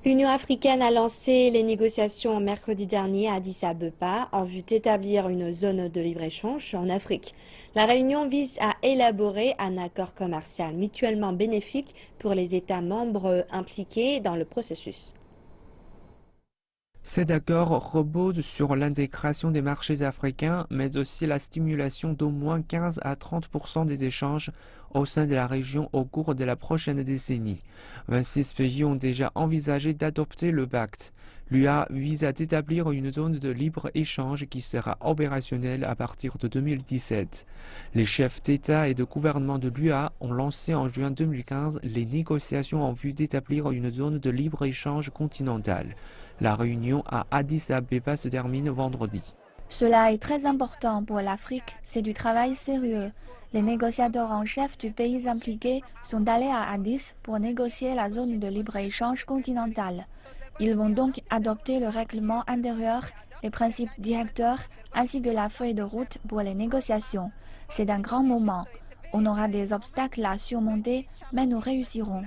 L'Union africaine a lancé les négociations mercredi dernier à Addis Abeba en vue d'établir une zone de libre-échange en Afrique. La réunion vise à élaborer un accord commercial mutuellement bénéfique pour les États membres impliqués dans le processus. Cet accord repose sur l'intégration des marchés africains, mais aussi la stimulation d'au moins 15 à 30% des échanges au sein de la région au cours de la prochaine décennie. 26 pays ont déjà envisagé d'adopter le pacte. L'UA vise à établir une zone de libre-échange qui sera opérationnelle à partir de 2017. Les chefs d'État et de gouvernement de l'UA ont lancé en juin 2015 les négociations en vue d'établir une zone de libre-échange continentale. La réunion à Addis Abeba se termine vendredi. Cela est très important pour l'Afrique, c'est du travail sérieux. Les négociateurs en chef du pays impliqué sont allés à Addis pour négocier la zone de libre-échange continentale. Ils vont donc adopter le règlement intérieur, les principes directeurs ainsi que la feuille de route pour les négociations. C'est un grand moment. On aura des obstacles à surmonter, mais nous réussirons.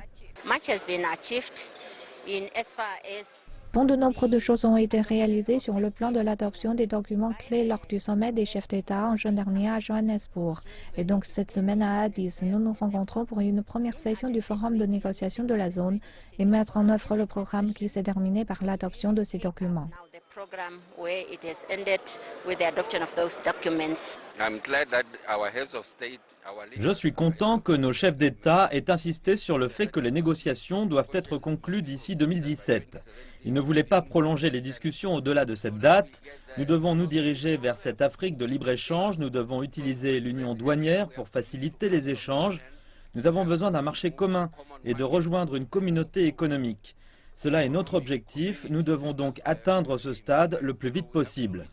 De nombreuses choses ont été réalisées sur le plan de l'adoption des documents clés lors du sommet des chefs d'État en juin dernier à Johannesburg. Et donc cette semaine à Addis, nous nous rencontrons pour une première session du forum de négociation de la zone et mettre en œuvre le programme qui s'est terminé par l'adoption de ces documents. Je suis content que nos chefs d'État aient insisté sur le fait que les négociations doivent être conclues d'ici 2017. Ils ne voulaient pas prolonger les discussions au-delà de cette date. Nous devons nous diriger vers cette Afrique de libre-échange. Nous devons utiliser l'union douanière pour faciliter les échanges. Nous avons besoin d'un marché commun et de rejoindre une communauté économique. Cela est notre objectif. Nous devons donc atteindre ce stade le plus vite possible.